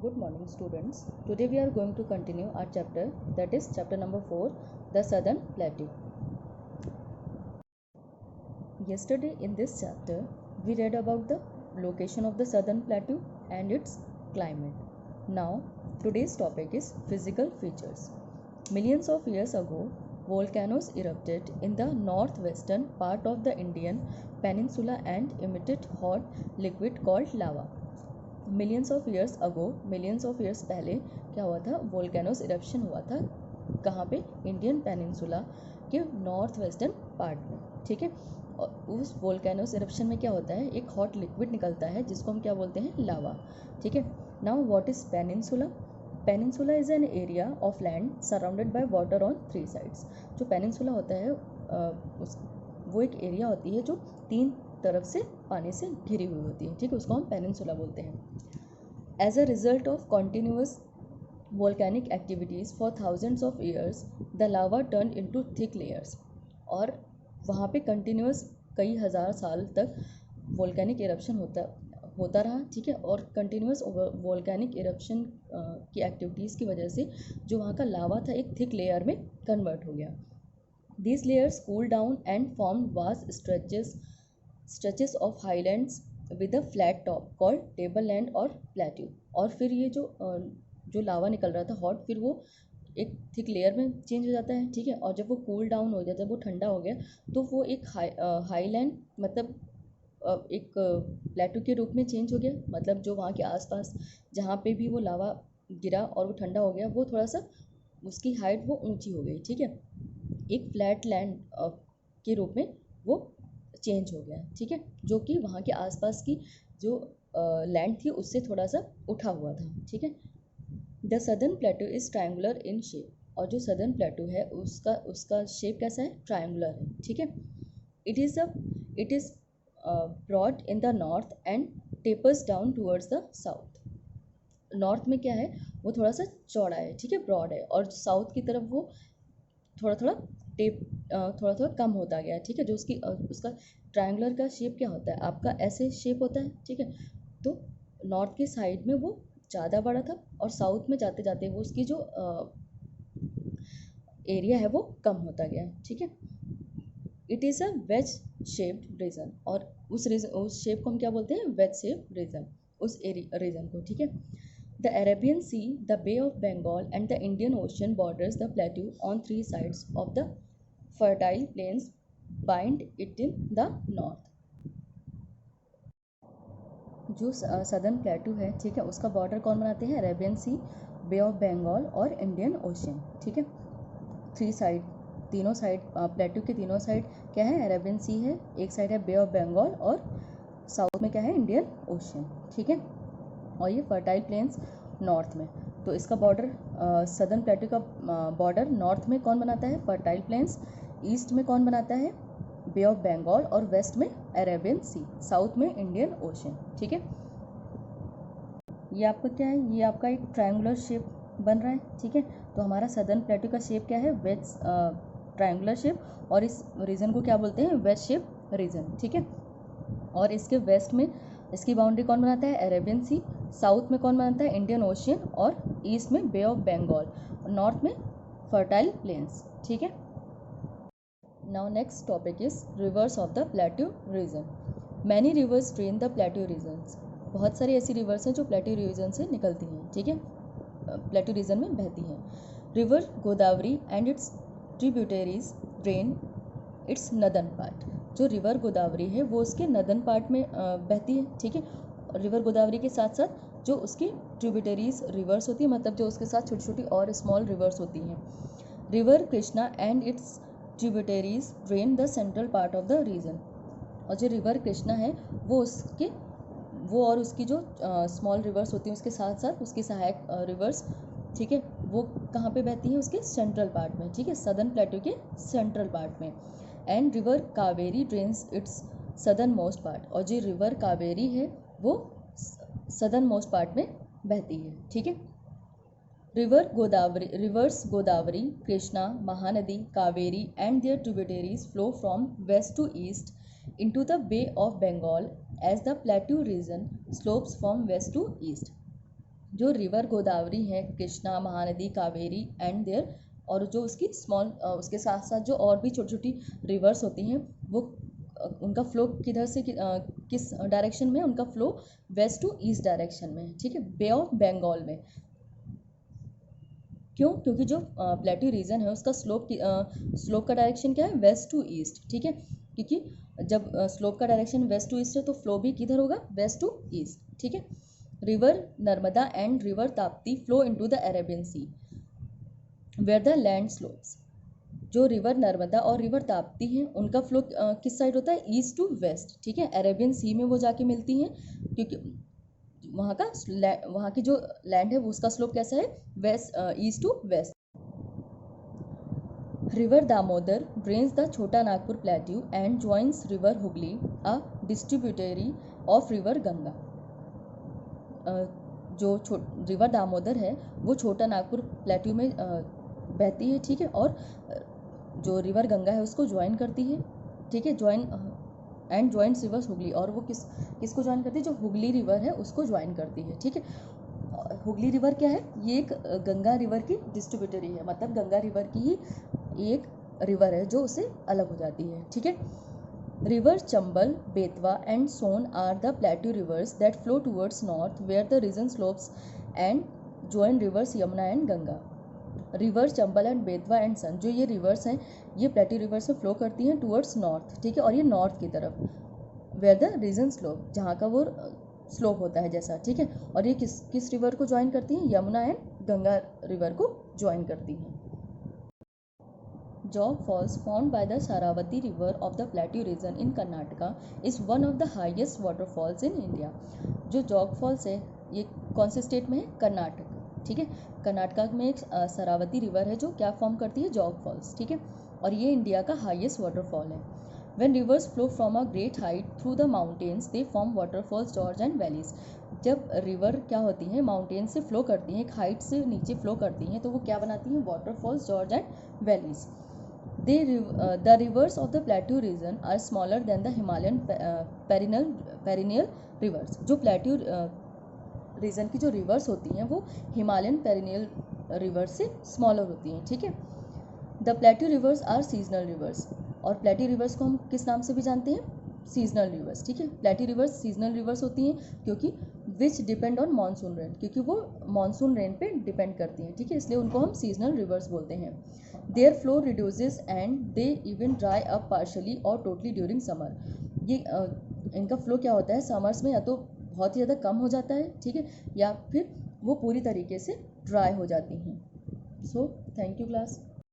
Good morning students. Today we are going to continue our chapter, that is chapter number 4, the Southern Plateau. Yesterday in this chapter we read about the location of the Southern Plateau and its climate. Now today's topic is physical features. Millions of years ago, volcanoes erupted in the northwestern part of the Indian peninsula and emitted hot liquid called lava. Millions of years ago, millions of years पहले क्या हुआ था, volcanoes eruption हुआ था कहाँ पे, Indian peninsula के north western part में. ठीक है, और उस वोल्केनोस इरप्शन में क्या होता है, एक हॉट लिक्विड निकलता है जिसको हम क्या बोलते हैं, लावा. ठीक है. Now what is peninsula? Peninsula is an area of land surrounded by water on 3 sides. जो पेनिनसुला होता है वो एक एरिया होती है जो 3 तरफ से पानी से घिरी हुई होती है. ठीक है, उसको हम पेनिनसुला बोलते हैं. As a result of continuous volcanic activities for thousands of years the lava turn into thick layers. और वहाँ पे कंटिन्यूअस कई हज़ार साल तक वोल्केनिक इरप्शन होता रहा. ठीक है, और कंटिन्यूअस वोल्केनिक इरप्शन की एक्टिविटीज़ की वजह से जो वहाँ का लावा था एक थिक लेयर में कन्वर्ट हो गया. These layers cooled down and formed vast stretches of highlands with a flat top called tableland और plateau. और फिर ये जो लावा निकल रहा था हॉट, फिर वो एक थिक लेयर में चेंज हो जाता है. ठीक है, और जब वो कूल डाउन हो गया, जब वो ठंडा हो गया, तो वो एक हाईलैंड मतलब एक प्लेटू के रूप में चेंज हो गया. मतलब जो वहाँ के आसपास जहाँ पे भी वो लावा गिरा और वो ठंडा हो गया, वो थोड़ा सा उसकी हाइट वो ऊंची हो गई. ठीक है, एक फ्लैट लैंड के रूप में वो चेंज हो गया. ठीक है, जो कि वहाँ के आसपास की जो लैंड थी उससे थोड़ा सा उठा हुआ था. ठीक है. The southern प्लेटू is triangular in shape. और जो सदर्न प्लेटू है उसका शेप कैसा है, ट्रायंगुलर है. ठीक है. It is broad in the north and tapers down towards the south. North में क्या है, वो थोड़ा सा चौड़ा है. ठीक है, ब्रॉड है. और साउथ की तरफ वो थोड़ा थोड़ा कम होता गया. ठीक है, जो उसका ट्रायंगुलर का शेप क्या होता है, आपका ऐसे शेप होता है. ठीक है, तो नॉर्थ के साइड में वो ज़्यादा बड़ा था और साउथ में जाते जाते वो उसकी जो एरिया है वो कम होता गया. ठीक है. It is a wedge shaped region. और उस शेप को हम क्या बोलते हैं, वेज शेप रीजन, उस रीजन को. ठीक है. The Arabian Sea, the Bay of Bengal and the Indian Ocean borders the plateau on 3 sides of the fertile plains bind it in the north. जो सदर्न प्लेटू है, ठीक है, उसका border कौन बनाते हैं, Arabian Sea, Bay of Bengal और Indian ocean. ठीक है, 3 साइड, तीनों साइड प्लेटू के तीनों साइड क्या है, अरेबियन सी है, एक साइड है बे ऑफ बंगाल और साउथ में क्या है, इंडियन ओशन. ठीक है, और ये फर्टाइल प्लेन्स नॉर्थ में. तो इसका बॉर्डर सदर्न प्लेटू का बॉर्डर नॉर्थ में कौन बनाता है, फर्टाइल प्लेन्स, ईस्ट में कौन बनाता है, बे ऑफ बंगाल, और वेस्ट में अरेबियन सी, साउथ में इंडियन ओशन. ठीक है, ये आपका क्या है, ये आपका एक ट्रायंगुलर शेप बन रहा है. ठीक है, तो हमारा सदर्न प्लेटू का शेप क्या है, वेज ट्रायंगुलर शेप, और इस रीजन को क्या बोलते हैं, वेज शेप रीजन. ठीक है, और इसके वेस्ट में इसकी बाउंड्री कौन बनाता है, अरेबियन सी, साउथ में कौन बनाता है, इंडियन ओशियन, और ईस्ट में बे ऑफ बंगाल, नॉर्थ में फर्टाइल प्लेन्स. ठीक है. Now next topic is rivers of the plateau region. Many rivers drain the plateau regions. बहुत सारी ऐसी रिवर्स हैं जो प्लेट्यू रीजन से निकलती हैं. ठीक है, प्लेट्यू रीजन में बहती हैं. River Godavari and its tributaries drain it's northern part. जो रिवर गोदावरी है वो उसके नदर्न पार्ट में बहती है. ठीक है, रिवर गोदावरी के साथ साथ जो उसकी ट्रिब्यूटरीज रिवर्स होती है, मतलब जो उसके साथ छोटी छोटी और स्मॉल रिवर्स होती हैं. River Krishna and its tributaries drain the central part of the region. और जो रिवर कृष्णा है वो और उसकी जो स्मॉल रिवर्स होती हैं उसके साथ साथ उसकी सहायक रिवर्स, ठीक है, वो कहाँ पे बहती हैं, उसके सेंट्रल पार्ट में. ठीक है, सदर्न प्लेटू के सेंट्रल पार्ट में. And river Kaveri drains it's southern most part. और जो रिवर कावेरी है वो सदर्न मोस्ट पार्ट में बहती है. ठीक है. Rivers Godavari, Krishna, Mahanadi, Kaveri and their tributaries flow from west to east into the Bay of Bengal as the plateau region slopes from west to east. जो रिवर गोदावरी है, कृष्णा, महानदी, कावेरी एंड देयर, और जो उसकी स्मॉल उसके साथ साथ जो और भी छोटी छोटी रिवर्स होती हैं वो उनका फ्लो किधर से किस डायरेक्शन में, उनका flow west to east direction में है, ठीक है, बे ऑफ बंगाल में। क्यों? क्योंकि जो प्लेट्यू रीजन है उसका स्लोप का डायरेक्शन क्या है, वेस्ट टू ईस्ट, ठीक है, क्योंकि जब स्लोप का डायरेक्शन वेस्ट टू ईस्ट है तो फ्लो भी किधर होगा, वेस्ट टू ईस्ट, ठीक है। River Narmada and river Tapti flow into the Arabian Sea where the land slopes. जो रिवर नर्मदा और रिवर ताप्ती हैं उनका फ्लो किस साइड होता है, ईस्ट टू वेस्ट, ठीक है, अरेबियन सी में वो जाके मिलती हैं, क्योंकि वहाँ की जो लैंड है वो उसका स्लोप कैसा है, west, east to west. River Damodar drains the Chota Nagpur plateau and joins river Hooghly, a distributary of river Ganga. जो रिवर दामोदर है वो छोटा नागपुर प्लेट्यू में बहती है, ठीक है, और जो रिवर गंगा है उसको ज्वाइन करती है, ठीक है, एंड ज्वाइंट्स रिवर हुगली, और वो किसको ज्वाइन करती है, जो हुगली रिवर है उसको ज्वाइन करती है, ठीक है। हुगली रिवर क्या है, ये एक गंगा रिवर की डिस्ट्रीब्यूटरी है, मतलब गंगा रिवर की ही एक रिवर है जो उससे अलग हो जाती है, ठीक है। River Chambal, Betwa and Son are the plateau rivers that flow towards north where the region slopes and join rivers Yamuna and Ganga. River Chambal and Betwa and Son, जो ये रिवर्स हैं ये प्लेट्यू रिवर्स में फ्लो करती हैं टूवर्ड्स नॉर्थ, ठीक है, और ये नॉर्थ की तरफ, वेयर द रीजन स्लोप, जहाँ का वो स्लोप होता है जैसा, ठीक है, और ये किस रिवर को ज्वाइन करती हैं, यमुना एंड गंगा रिवर को ज्वाइन करती हैं। Jog Falls, found by the Saravati River of the Plateau region in Karnataka, is one of the highest waterfalls in India. जो जॉग फॉल्स है ये कौन से स्टेट में है, कर्नाटक, ठीक है, कर्नाटका में एक सरावती रिवर है जो क्या फॉर्म करती है, जॉग फॉल्स, ठीक है, और ये इंडिया का हाईएस्ट वाटरफॉल है। When rivers flow from a great height through the mountains, they form waterfalls, gorge and valleys. जब रिवर क्या होती हैं, माउंटेन से फ्लो करती हैं, एक हाइट से नीचे फ्लो करती हैं, तो वो क्या बनाती हैं, waterfalls, George and valleys. The rivers of the plateau region are smaller than the Himalayan perennial rivers. जो प्लेट्यू रीजन की जो रिवर्स होती हैं वो हिमालयन पेरिनियल रिवर्स से स्मॉलर होती हैं, ठीक है। The plateau rivers are seasonal rivers, और प्लेट्यू रिवर्स को हम किस नाम से भी जानते हैं, सीजनल रिवर्स, ठीक है। प्लेट्यू रिवर्स सीजनल रिवर्स होती हैं क्योंकि विच डिपेंड ऑन मानसून रेन, क्योंकि वो मानसून रेन पे डिपेंड करती हैं, ठीक है, इसलिए उनको हम सीजनल रिवर्स बोलते हैं। Their flow reduces and they even dry up partially और टोटली ड्यूरिंग समर। ये इनका फ्लो क्या होता है, समर्स में या तो बहुत ही ज़्यादा कम हो जाता है, ठीक है, या फिर वो पूरी तरीके से ड्राई हो जाती हैं। So thank you class.